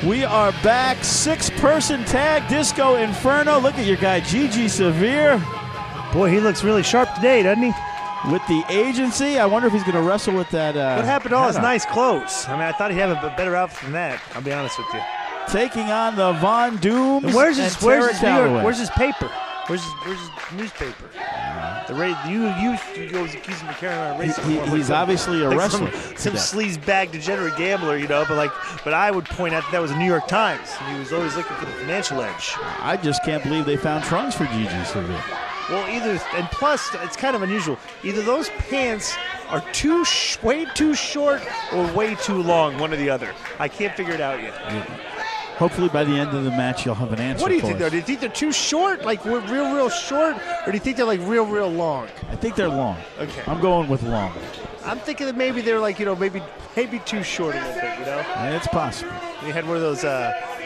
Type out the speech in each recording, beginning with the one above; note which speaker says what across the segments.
Speaker 1: We are back. 6-person tag Disco Inferno. Look at your guy, Gigi Severe.
Speaker 2: Boy, he looks really sharp today, doesn't he?
Speaker 1: With the agency. I wonder if he's going to wrestle with that.
Speaker 2: What happened to all his nice clothes? I mean, I thought he'd have a better outfit than that. I'll be honest with you.
Speaker 1: Taking on the Von Dooms.
Speaker 2: And where's his
Speaker 1: Callaway.
Speaker 2: Where's his paper? Where's his newspaper? You always accuse him of carrying on a racing.
Speaker 1: He's obviously a wrestler.
Speaker 2: Some sleazebag degenerate gambler, you know. But I would point out that was the New York Times, and he was always looking for the financial edge.
Speaker 1: I just can't believe they found trunks for Gigi Severe.
Speaker 2: Well, and plus it's kind of unusual. Either those pants are way too short or way too long, one or the other. I can't figure it out yet.
Speaker 1: Yeah. Hopefully by the end of the match you'll have an answer.
Speaker 2: What do you think, though? Do you think they're too short, like real short, or do you think they're like real long?
Speaker 1: I think they're long.
Speaker 2: Okay.
Speaker 1: I'm going with long.
Speaker 2: I'm thinking that maybe they're like, maybe too short a little bit, you know?
Speaker 1: Yeah, it's possible.
Speaker 2: You had one of those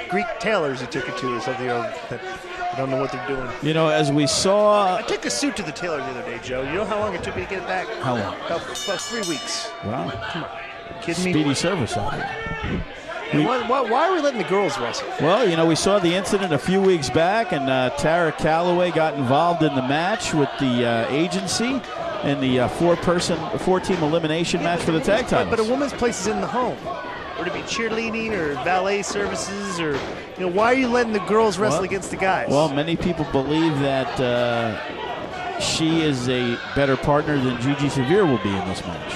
Speaker 2: Greek tailors you took it to or something, that I don't know what they're doing.
Speaker 1: You know, as we saw...
Speaker 2: I took a suit to the tailor the other day, Joe. You know how long it took me to get it back?
Speaker 1: How long?
Speaker 2: About 3 weeks.
Speaker 1: Wow.
Speaker 2: Come on. Kidding me?
Speaker 1: Speedy service out here.
Speaker 2: Why are we letting the girls wrestle?
Speaker 1: Well, you know, we saw the incident a few weeks back, and Terra Callaway got involved in the match with the agency in the 4-team elimination match for the tag titles.
Speaker 2: But a woman's place is in the home. Or to be cheerleading or valet services, or why are you letting the girls wrestle against the guys?
Speaker 1: Well, many people believe that she is a better partner than Gigi Severe will be in this match.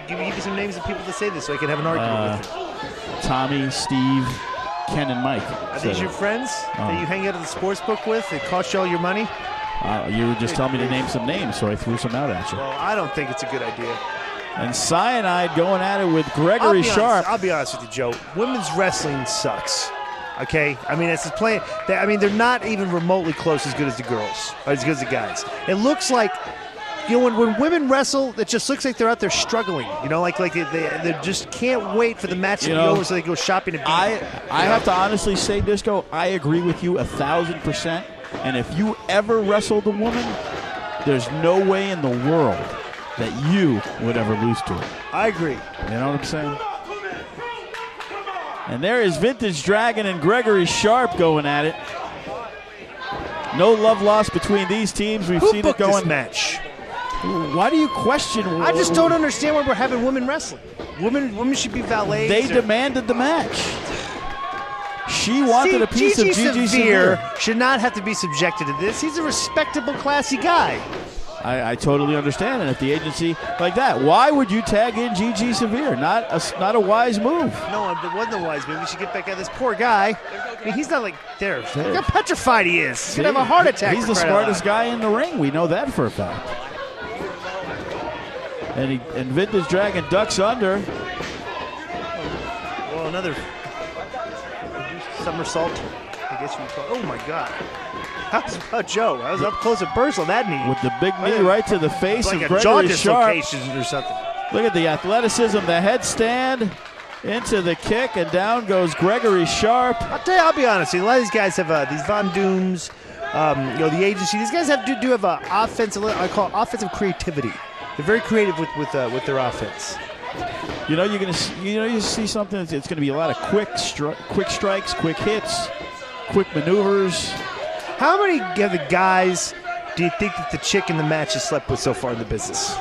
Speaker 2: Give me some names of people to say this so I can have an argument with you.
Speaker 1: Tommy, Steve, Ken, and Mike.
Speaker 2: Are these your friends that you hang out at the sports book with? They cost you all your money?
Speaker 1: You were just telling me to name some names, so I threw some out at you.
Speaker 2: Well, I don't think it's a good idea.
Speaker 1: And Cyanide going at it with Gregory Sharp.
Speaker 2: I'll be honest with you, Joe. Women's wrestling sucks. Okay? I mean, they're not even remotely close as good as the girls, or as good as the guys. It looks like, when women wrestle, it just looks like they're out there struggling. Like they just can't wait for the match to be over so they go shopping and
Speaker 1: I have to honestly say, Disco, I agree with you 1,000%. And if you ever wrestled a woman, there's no way in the world that you would ever lose to her.
Speaker 2: I agree.
Speaker 1: You know what I'm saying? And there is Vintage Dragon and Gregory Sharp going at it. No love lost between these teams. We've seen it going.
Speaker 2: This match?
Speaker 1: Why do you question?
Speaker 2: I just don't understand why we're having women wrestling. Women should be valets.
Speaker 1: They demanded the match. She wanted a piece of Gigi Severe.
Speaker 2: Should not have to be subjected to this. He's a respectable, classy guy.
Speaker 1: I totally understand. And if the agency like that, why would you tag in Gigi Severe? Not a wise move.
Speaker 2: No, it wasn't a wise move. We should get back at this poor guy. I mean, he's not like there. Look how petrified he is. He's gonna have a heart attack.
Speaker 1: He's the smartest guy in the ring. We know that for a fact. And Vintage Dragon ducks under.
Speaker 2: Well, another somersault, I guess you would call it. Oh, my God. How's about Joe? That was up close and personal, that knee.
Speaker 1: With the big knee right to the face of
Speaker 2: like
Speaker 1: Gregory
Speaker 2: jaw
Speaker 1: Sharp.
Speaker 2: dislocation or something.
Speaker 1: Look at the athleticism, the headstand into the kick, and down goes Gregory Sharp.
Speaker 2: I'll be honest. A lot of these guys have these Von Dooms, the agency. These guys do have offensive. I call it offensive creativity. They're very creative with their offense.
Speaker 1: You see something. It's going to be a lot of quick strikes, quick hits, quick maneuvers.
Speaker 2: How many of the guys do you think that the chick in the match has slept with so far in the business?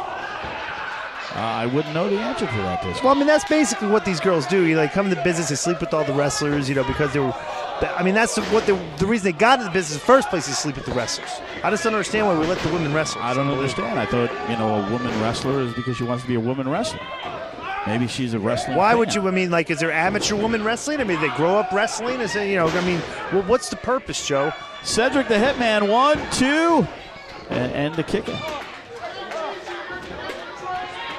Speaker 1: I wouldn't know the answer to that.
Speaker 2: Well, I mean, that's basically what these girls do. You come in the business, they sleep with all the wrestlers, because they were. I mean, that's the reason they got into the business in the first place is sleep with the wrestlers. I just don't understand why we let the women wrestle.
Speaker 1: I don't understand. I thought, a woman wrestler is because she wants to be a woman wrestler. Maybe she's a wrestler.
Speaker 2: Why would you? I mean, is there amateur woman wrestling? I mean, they grow up wrestling. Is it, what's the purpose, Joe?
Speaker 1: Cedric the Hitman, 1, 2, and the kick out.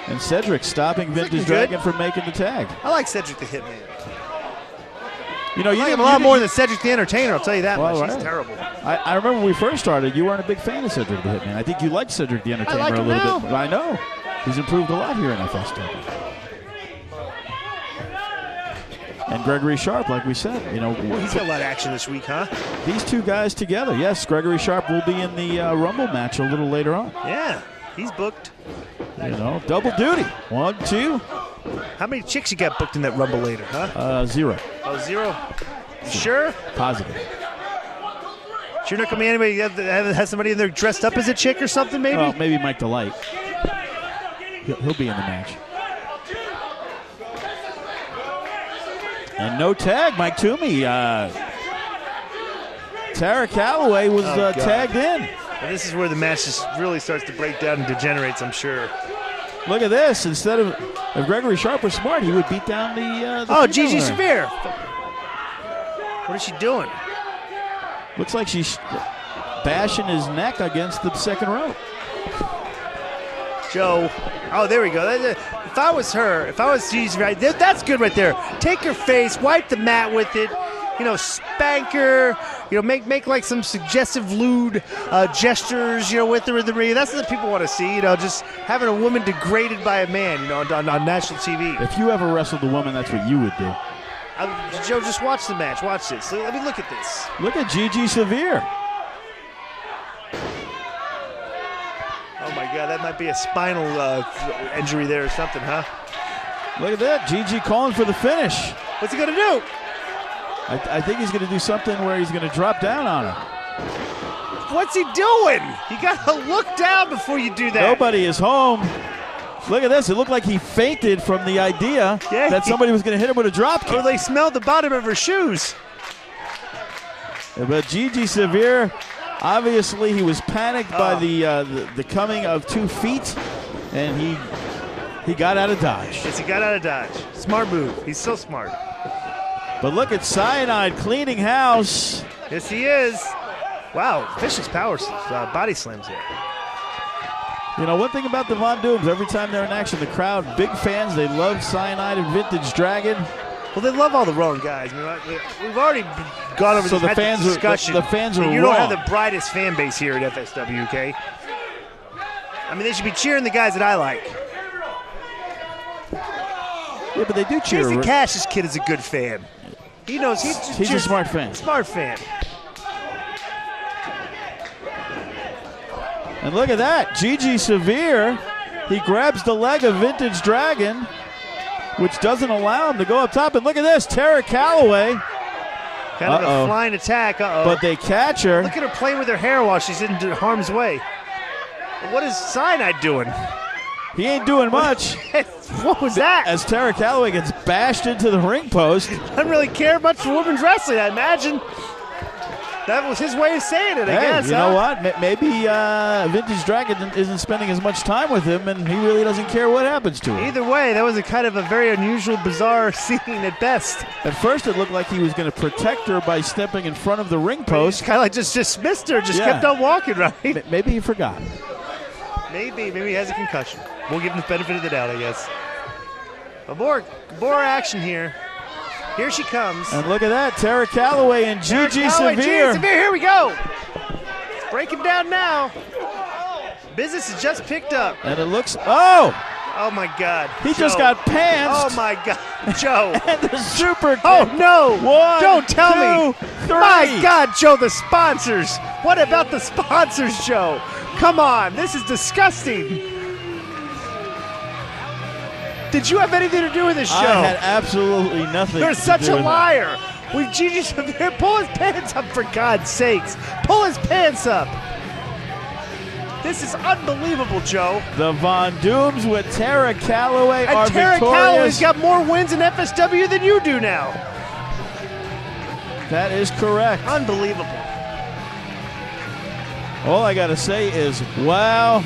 Speaker 1: And Cedric stopping Vintage Dragon from making the tag.
Speaker 2: I like Cedric the Hitman.
Speaker 1: You
Speaker 2: like him a lot more than Cedric the Entertainer, I'll tell you that much.
Speaker 1: Right.
Speaker 2: He's terrible.
Speaker 1: I remember when we first started, you weren't a big fan of Cedric the Hitman. I think you liked Cedric the Entertainer a little bit. I know. He's improved a lot here in FSW. And Gregory Sharp, like we said,
Speaker 2: he's got a lot of action this week, huh?
Speaker 1: These two guys together. Yes, Gregory Sharp will be in the Rumble match a little later on.
Speaker 2: Yeah, he's booked.
Speaker 1: Double duty. 1, 2.
Speaker 2: How many chicks you got booked in that Rumble later, huh?
Speaker 1: 0.
Speaker 2: Oh, 0? You sure?
Speaker 1: Positive.
Speaker 2: Sure not coming anybody has somebody in there dressed up as a chick or something, maybe?
Speaker 1: Well, maybe Mike Delight. He'll be in the match. And no tag, Mike Toomey. Terra Callaway was tagged in.
Speaker 2: And this is where the match just really starts to break down and degenerates, I'm sure.
Speaker 1: Look at this. Instead of if Gregory Sharp was smart, he would beat down the
Speaker 2: oh, Gigi Severe. What is she doing?
Speaker 1: Looks like she's bashing his neck against the second rope.
Speaker 2: Joe. Oh, there we go. If I was her, if I was Gigi Severe, that's good right there. Take her face, wipe the mat with it. You know, spank her, you know, make like some suggestive lewd gestures, you know, with her in the ring. That's what people want to see, you know, just having a woman degraded by a man, you know, on national TV.
Speaker 1: If you ever wrestled a woman, that's what you would do.
Speaker 2: Joe, just watch the match. Watch this. Let me look at this.
Speaker 1: Look at Gigi Severe.
Speaker 2: Oh, my God, that might be a spinal injury there or something, huh?
Speaker 1: Look at that. Gigi calling for the finish.
Speaker 2: What's he going to do?
Speaker 1: I think he's going to do something where he's going to drop down on her.
Speaker 2: What's he doing? You got to look down before you do that.
Speaker 1: Nobody is home. Look at this. It looked like he fainted from the idea that somebody was going to hit him with a drop kick.
Speaker 2: Or they smelled the bottom of her shoes.
Speaker 1: But Gigi Severe, obviously he was panicked by the coming of 2 feet, and he got out of dodge.
Speaker 2: Yes, he got out of dodge. Smart move. He's so smart.
Speaker 1: But look at Cyanide cleaning house.
Speaker 2: Yes, he is. Wow, vicious power body slams here.
Speaker 1: You know, one thing about the Von Dooms, every time they're in action, the crowd, big fans, they love Cyanide and Vintage Dragon.
Speaker 2: Well, they love all the wrong guys. I mean, we've already gone over
Speaker 1: so
Speaker 2: this discussion.
Speaker 1: The fans are wrong.
Speaker 2: You don't have the brightest fan base here at FSW, okay? I mean, they should be cheering the guys that I like.
Speaker 1: Yeah, but they do cheer.
Speaker 2: Casey Cash's kid is a good fan. He knows he's
Speaker 1: a smart fan.
Speaker 2: Smart fan.
Speaker 1: And look at that. Gigi Severe, he grabs the leg of Vintage Dragon, which doesn't allow him to go up top. And look at this. Terra Callaway.
Speaker 2: Kind of a flying attack.
Speaker 1: But they catch her.
Speaker 2: Look at her playing with her hair while she's in harm's way. What is Cyanide doing?
Speaker 1: He ain't doing much.
Speaker 2: What was that?
Speaker 1: As Terra Callaway gets bashed into the ring post.
Speaker 2: Doesn't really care much for women's wrestling, I imagine. That was his way of saying it, I guess.
Speaker 1: You know what? Maybe Vintage Dragon isn't spending as much time with him, and he really doesn't care what happens to him.
Speaker 2: Either way, that was a kind of a very unusual, bizarre scene at best.
Speaker 1: At first, it looked like he was going to protect her by stepping in front of the ring post.
Speaker 2: Kind of like just dismissed her, kept on walking, right?
Speaker 1: Maybe he forgot.
Speaker 2: Maybe he has a concussion. We'll give him the benefit of the doubt, I guess. But more action here. Here she comes.
Speaker 1: And look at that, Terra Callaway and Gigi Severe.
Speaker 2: Gigi Severe, here we go. It's breaking down now. Business has just picked up.
Speaker 1: And it looks, oh
Speaker 2: my God.
Speaker 1: He just got pantsed.
Speaker 2: Oh my God, Joe.
Speaker 1: And the super kick.
Speaker 2: Oh no.
Speaker 1: 1,
Speaker 2: don't tell
Speaker 1: 2,
Speaker 2: me.
Speaker 1: 3.
Speaker 2: My God, Joe, the sponsors. What about the sponsors, Joe? Come on, this is disgusting. Did you have anything to do with this show?
Speaker 1: I had absolutely nothing.
Speaker 2: You're such a liar. With Gigi Severe, pull his pants up for God's sakes. Pull his pants up. This is unbelievable, Joe.
Speaker 1: The Von Dooms with Terra Callaway
Speaker 2: and
Speaker 1: are
Speaker 2: Terra
Speaker 1: victorious.
Speaker 2: Callaway's got more wins in FSW than you do now.
Speaker 1: That is correct.
Speaker 2: Unbelievable.
Speaker 1: All I got to say is, wow.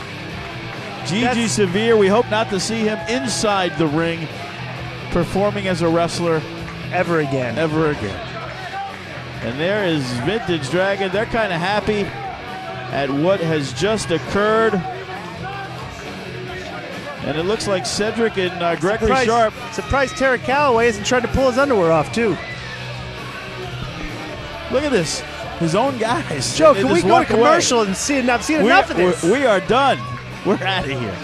Speaker 1: Gigi Severe, we hope not to see him inside the ring performing as a wrestler
Speaker 2: ever again.
Speaker 1: And there is Vintage Dragon. They're kind of happy at what has just occurred. And it looks like Cedric and Gregory Sharp.
Speaker 2: Surprised Terra Callaway isn't trying to pull his underwear off, too.
Speaker 1: Look at this. His own guys.
Speaker 2: Joe, can we go to commercial and see? I've seen enough of this.
Speaker 1: We are done. We're out of here.